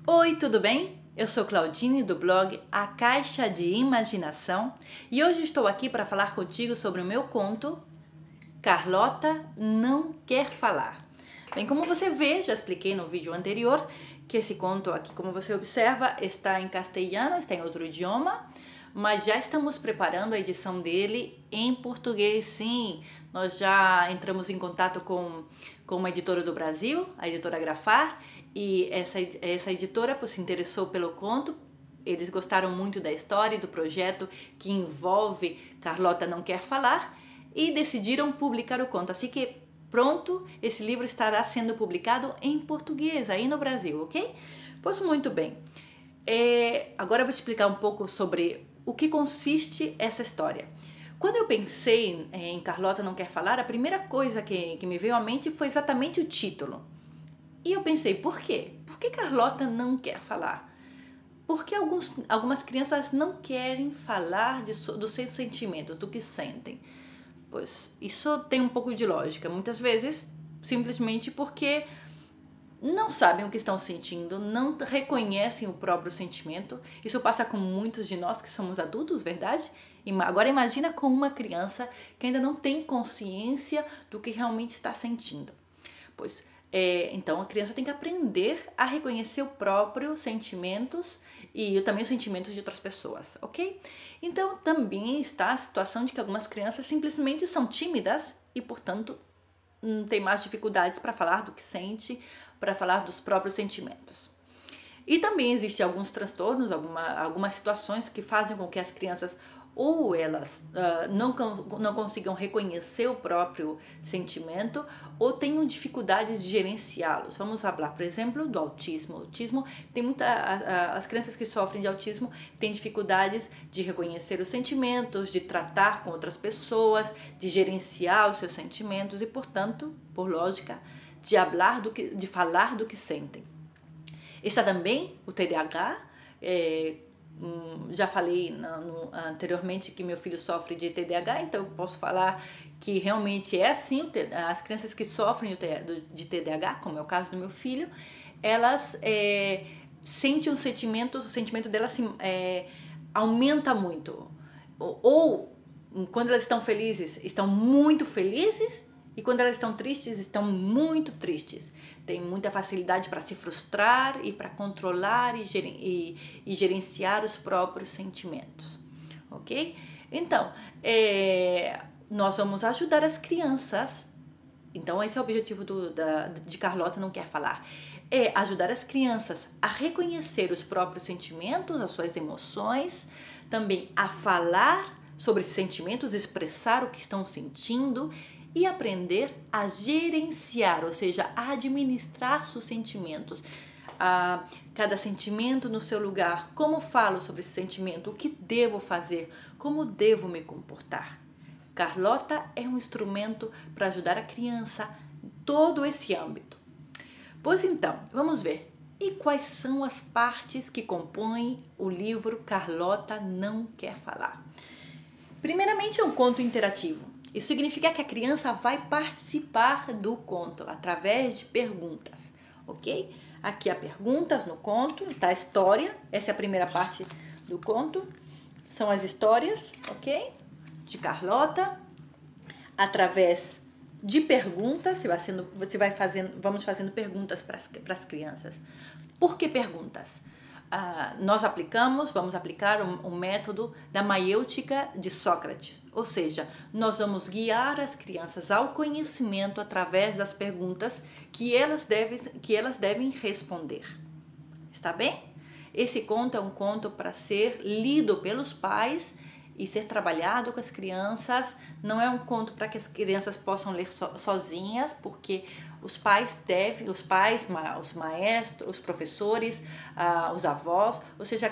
Oi, tudo bem? Eu sou Claudine do blog A Caixa de Imaginação e hoje estou aqui para falar contigo sobre o meu conto Carlota Não Quer Falar. Bem, como você vê, já expliquei no vídeo anterior que esse conto aqui, como você observa, está em castelhano, está em outro idioma, mas já estamos preparando a edição dele em português, sim. Nós já entramos em contato com uma editora do Brasil, a editora Grafar, e essa editora se interessou pelo conto. Eles gostaram muito da história e do projeto que envolve Carlota Não Quer Falar e decidiram publicar o conto. Assim que pronto, esse livro estará sendo publicado em português aí no Brasil, ok? Pois muito bem. Agora eu vou te explicar um pouco sobre o que consiste essa história. Quando eu pensei em Carlota Não Quer Falar, a primeira coisa que me veio à mente foi exatamente o título. E eu pensei, por quê? Por que Carlota não quer falar? Porque algumas crianças não querem falar dos seus sentimentos, do que sentem. Pois isso tem um pouco de lógica. Muitas vezes, simplesmente porque não sabem o que estão sentindo, não reconhecem o próprio sentimento. Isso passa com muitos de nós que somos adultos, verdade? Agora imagina com uma criança que ainda não tem consciência do que realmente está sentindo. Pois, então a criança tem que aprender a reconhecer os próprios sentimentos e também os sentimentos de outras pessoas, ok? Então também está a situação de que algumas crianças simplesmente são tímidas e, portanto, tem mais dificuldades para falar do que sente, para falar dos próprios sentimentos. E também existem alguns transtornos, algumas situações que fazem com que as crianças ou elas não consigam reconhecer o próprio sentimento ou tenham dificuldades de gerenciá-los. Vamos falar, por exemplo, do autismo. O autismo tem as crianças que sofrem de autismo têm dificuldades de reconhecer os sentimentos, de tratar com outras pessoas, de gerenciar os seus sentimentos e, portanto, por lógica, de falar do que sentem. Está também o TDAH. Já falei anteriormente que meu filho sofre de TDAH, então eu posso falar que realmente é assim. As crianças que sofrem de TDAH, como é o caso do meu filho, elas sentem o sentimento delas aumenta muito. Ou quando elas estão felizes, estão muito felizes, e quando elas estão tristes, estão muito tristes. Tem muita facilidade para se frustrar e para controlar e gerenciar os próprios sentimentos, ok? Então, nós vamos ajudar as crianças. Então, esse é o objetivo de Carlota Não Quer Falar. É ajudar as crianças a reconhecer os próprios sentimentos, as suas emoções, também a falar sobre sentimentos, expressar o que estão sentindo e aprender a gerenciar, ou seja, a administrar seus sentimentos. Cada sentimento no seu lugar. Como falo sobre esse sentimento? O que devo fazer? Como devo me comportar? Carlota é um instrumento para ajudar a criança em todo esse âmbito. Pois então, vamos ver. E quais são as partes que compõem o livro Carlota Não Quer Falar? Primeiramente, é um conto interativo. Isso significa que a criança vai participar do conto através de perguntas, ok? Aqui há perguntas no conto, está a história. Essa é a primeira parte do conto. São as histórias, ok? De Carlota. Através de perguntas, vamos fazendo perguntas para as crianças. Por que perguntas? Vamos aplicar um método da maiêutica de Sócrates, ou seja, nós vamos guiar as crianças ao conhecimento através das perguntas que elas devem responder. Está bem? Esse conto é um conto para ser lido pelos pais e ser trabalhado com as crianças. Não é um conto para que as crianças possam ler sozinhas, porque os maestros, os professores, os avós, ou seja,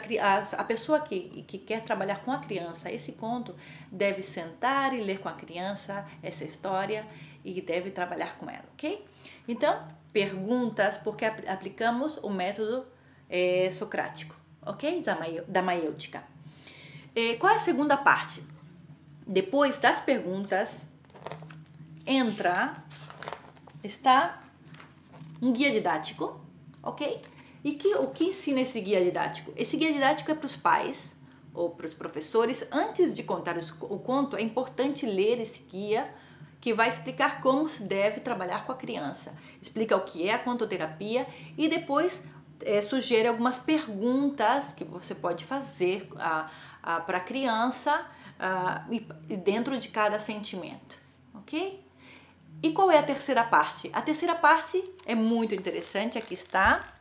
a pessoa que quer trabalhar com a criança esse conto deve sentar e ler com a criança essa história e deve trabalhar com ela, ok? Então, perguntas, porque aplicamos o método socrático, ok? Da maiêutica. Qual é a segunda parte? Depois das perguntas, está um guia didático, ok? O que ensina esse guia didático? Esse guia didático é para os pais ou para os professores. Antes de contar o conto, é importante ler esse guia que vai explicar como se deve trabalhar com a criança. Explica o que é a contoterapia e depois sugere algumas perguntas que você pode fazer para a criança dentro de cada sentimento, ok? E qual é a terceira parte? A terceira parte é muito interessante, aqui está.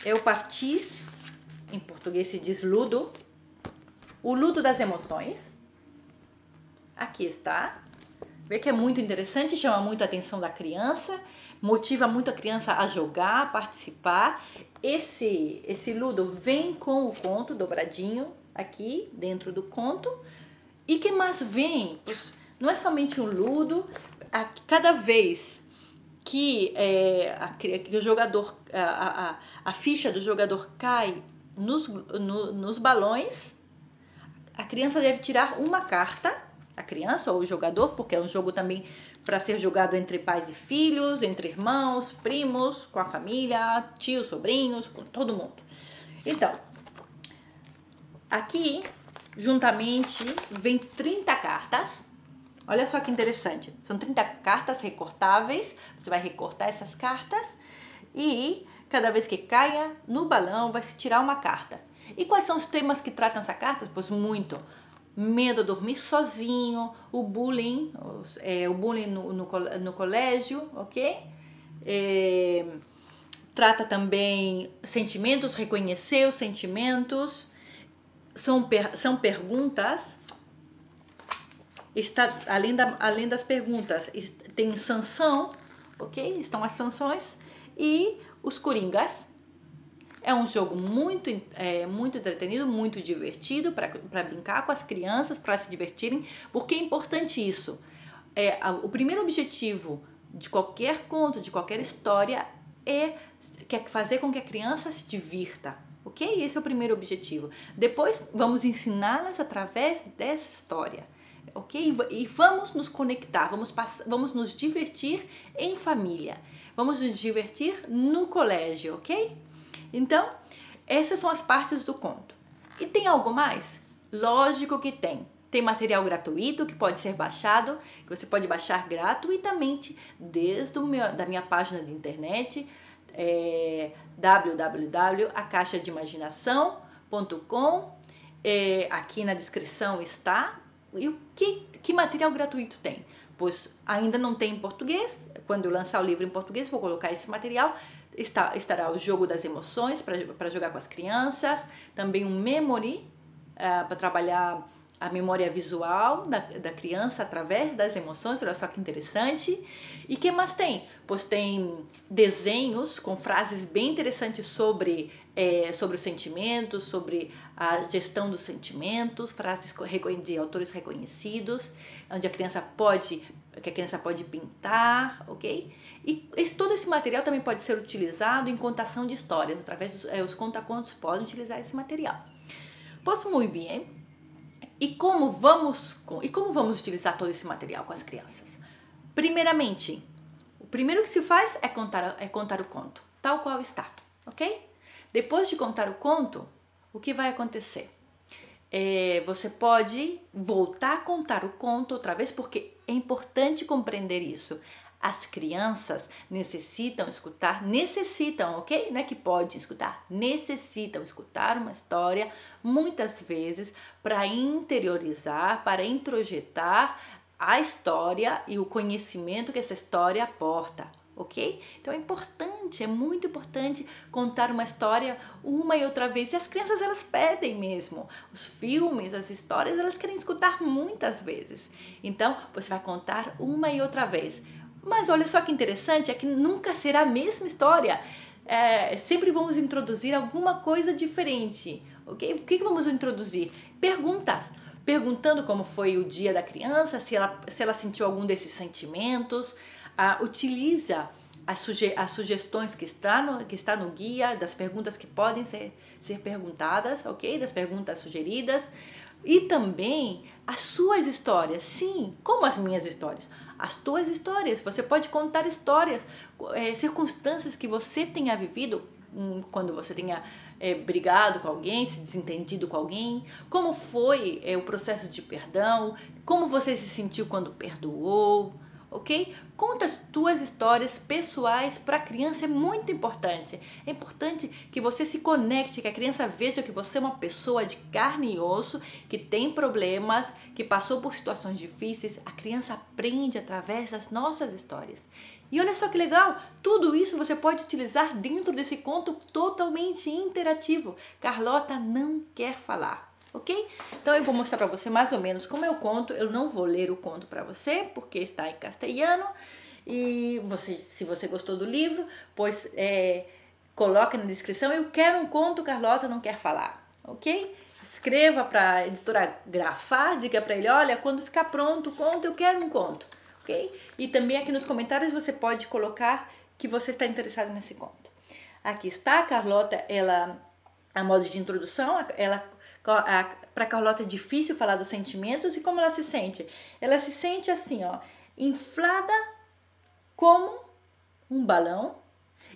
É o partis, em português se diz ludo, o ludo das emoções. Aqui está. Vê que é muito interessante, chama muito a atenção da criança, motiva muito a criança a jogar, a participar. Esse ludo vem com o conto dobradinho aqui dentro do conto. E que mais vem? Não é somente um ludo, cada vez que o jogador, a ficha do jogador cai nos balões, a criança deve tirar uma carta, a criança ou o jogador, porque é um jogo também para ser jogado entre pais e filhos, entre irmãos, primos, com a família, tios, sobrinhos, com todo mundo. Então, aqui, juntamente, vem 30 cartas. Olha só que interessante, são 30 cartas recortáveis, você vai recortar essas cartas e cada vez que caia no balão vai se tirar uma carta. E quais são os temas que tratam essa carta? Pois muito, medo de dormir sozinho, o bullying no colégio, ok? Trata também sentimentos, reconhecer os sentimentos, são perguntas. Está além das perguntas, tem sanção, ok? Estão as sanções e os coringas. É um jogo muito entretenido, muito divertido para brincar com as crianças, para se divertirem, porque é importante isso. O primeiro objetivo de qualquer conto, de qualquer história é fazer com que a criança se divirta, ok? Esse é o primeiro objetivo. Depois vamos ensiná-las através dessa história. Ok? E vamos nos conectar, vamos nos divertir em família, vamos nos divertir no colégio, ok? Então, essas são as partes do conto. E tem algo mais? Lógico que tem. Tem material gratuito que pode ser baixado, que você pode baixar gratuitamente da minha página de internet, www.acaixadeimaginação.com. Aqui na descrição está. E que material gratuito tem? Pois ainda não tem em português. Quando eu lançar o livro em português, vou colocar esse material. Estará o jogo das emoções para jogar com as crianças. Também um memory para trabalhar a memória visual da criança através das emoções. Olha só que interessante. E que mais tem? Pois tem desenhos com frases bem interessantes sobre os sentimentos, sobre a gestão dos sentimentos, frases de autores reconhecidos, onde a criança pode pintar, ok? E todo esse material também pode ser utilizado em contação de histórias, através dos conta-contos podem utilizar esse material. Pois muito bem. E como vamos utilizar todo esse material com as crianças? Primeiramente, o primeiro que se faz é contar o conto, tal qual está, ok? Depois de contar o conto, o que vai acontecer? Você pode voltar a contar o conto outra vez, porque é importante compreender isso. As crianças necessitam, ok? Não é que podem escutar, necessitam escutar uma história muitas vezes para interiorizar, para introjetar a história e o conhecimento que essa história aporta, ok? Então é muito importante contar uma história uma e outra vez. E as crianças, elas pedem mesmo. Os filmes, as histórias, elas querem escutar muitas vezes. Então, você vai contar uma e outra vez. Mas olha só que interessante, é que nunca será a mesma história. Sempre vamos introduzir alguma coisa diferente, ok? O que vamos introduzir? Perguntas. Perguntando como foi o dia da criança, se ela sentiu algum desses sentimentos. Utiliza as sugestões que está no guia, das perguntas que podem ser perguntadas, ok? Das perguntas sugeridas. E também as suas histórias, sim, como as minhas histórias. as tuas histórias. Você pode contar histórias, circunstâncias que você tenha vivido quando você tenha brigado com alguém, se desentendido com alguém, como foi o processo de perdão, como você se sentiu quando perdoou, ok? Conta as tuas histórias pessoais para a criança, é muito importante. É importante que você se conecte, que a criança veja que você é uma pessoa de carne e osso, que tem problemas, que passou por situações difíceis. A criança aprende através das nossas histórias. E olha só que legal, tudo isso você pode utilizar dentro desse conto totalmente interativo. Carlota não quer falar, ok? Então eu vou mostrar para você mais ou menos como é o conto. Eu não vou ler o conto para você, porque está em castelhano. E se você gostou do livro, pois coloca na descrição, eu quero um conto, Carlota não quer falar, ok? Escreva para a editora grafar, diga para ele, olha, quando ficar pronto o conto, eu quero um conto. Okay? E também aqui nos comentários você pode colocar que você está interessado nesse conto. Aqui está a Carlota, a modo de introdução, para Carlota é difícil falar dos sentimentos e como ela se sente. Ela se sente assim, ó, inflada como um balão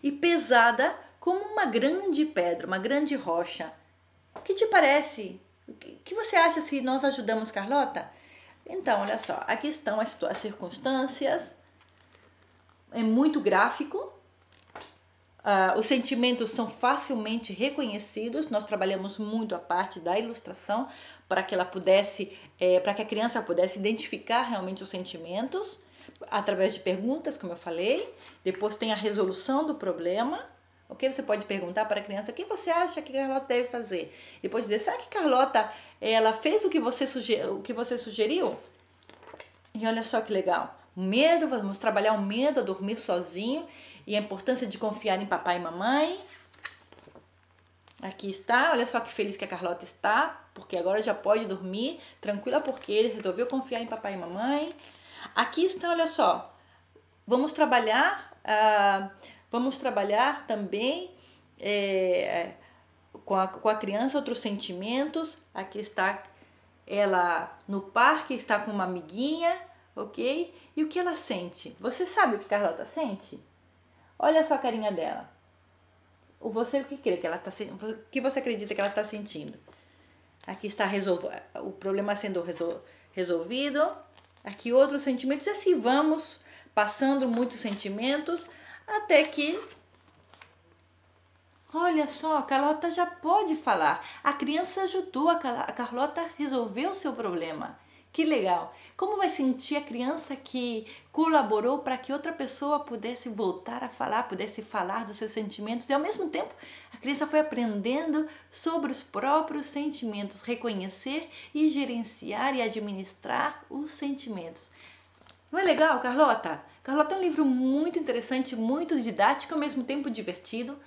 e pesada como uma grande pedra, uma grande rocha. O que te parece? O que você acha se nós ajudamos Carlota? Então, olha só, aqui estão as circunstâncias, é muito gráfico, os sentimentos são facilmente reconhecidos, nós trabalhamos muito a parte da ilustração para que ela pudesse, para que a criança pudesse identificar realmente os sentimentos, através de perguntas, como eu falei. Depois tem a resolução do problema. Ok? Você pode perguntar para a criança o que você acha que a Carlota deve fazer. Depois dizer, será que Carlota ela fez o que você sugeriu? E olha só que legal. Medo, vamos trabalhar o medo a dormir sozinho e a importância de confiar em papai e mamãe. Aqui está, olha só que feliz que a Carlota está, porque agora já pode dormir tranquila porque ele resolveu confiar em papai e mamãe. Aqui está, olha só, vamos trabalhar também com a criança outros sentimentos. Aqui está ela no parque, está com uma amiguinha, ok? E o que ela sente? Você sabe o que a Carlota sente? Olha só a carinha dela. Você o que crê que ela está sentindo? O que você acredita que ela está sentindo? Aqui está o problema sendo resolvido. Aqui outros sentimentos. E assim vamos passando muitos sentimentos até que, olha só, a Carlota já pode falar. A criança ajudou, a Carlota resolveu o seu problema. Que legal! Como vai sentir a criança que colaborou para que outra pessoa pudesse voltar a falar, pudesse falar dos seus sentimentos e ao mesmo tempo a criança foi aprendendo sobre os próprios sentimentos, reconhecer e gerenciar e administrar os sentimentos. Não é legal, Carlota? Carlota é um livro muito interessante, muito didático, ao mesmo tempo divertido.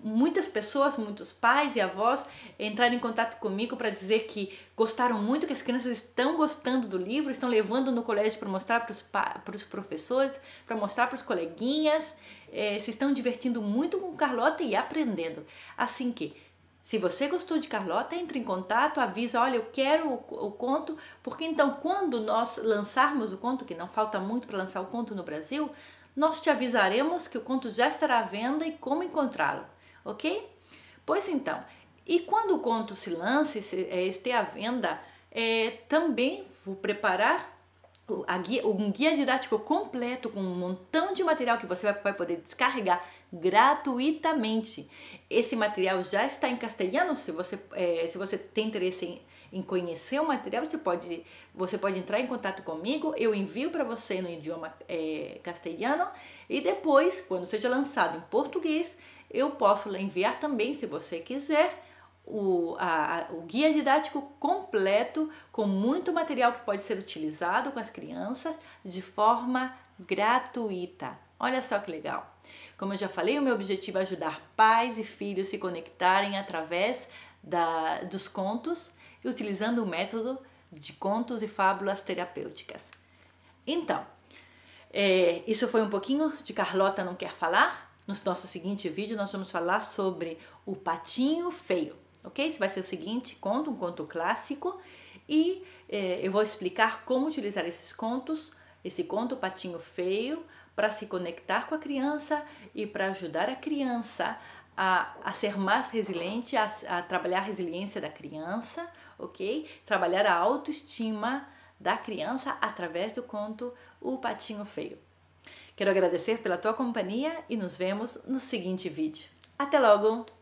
Muitas pessoas, muitos pais e avós entraram em contato comigo para dizer que gostaram muito, que as crianças estão gostando do livro, estão levando no colégio para mostrar para os professores, para mostrar para os coleguinhas, se estão divertindo muito com Carlota e aprendendo. Assim que, se você gostou de Carlota, entre em contato, avisa, olha, eu quero o conto, porque então quando nós lançarmos o conto, que não falta muito para lançar o conto no Brasil, nós te avisaremos que o conto já estará à venda e como encontrá-lo, ok? Pois então, e quando o conto se lance, esteja à venda, também vou preparar um guia didático completo com um montão de material que você vai poder descarregar gratuitamente. Esse material já está em castelhano. Se você tem interesse em conhecer o material, você pode entrar em contato comigo, eu envio para você no idioma castelhano e depois, quando seja lançado em português, eu posso enviar também, se você quiser, o guia didático completo com muito material que pode ser utilizado com as crianças de forma gratuita. Olha só que legal! Como eu já falei, o meu objetivo é ajudar pais e filhos se conectarem através dos contos, utilizando o método de contos e fábulas terapêuticas. Então, isso foi um pouquinho de Carlota Não Quer Falar. No nosso seguinte vídeo, nós vamos falar sobre o Patinho Feio. Ok? Esse vai ser o seguinte conto, um conto clássico, e eu vou explicar como utilizar esses contos esse conto Patinho Feio para se conectar com a criança e para ajudar a criança a ser mais resiliente, a trabalhar a resiliência da criança, ok? Trabalhar a autoestima da criança através do conto O Patinho Feio. Quero agradecer pela tua companhia e nos vemos no seguinte vídeo. Até logo!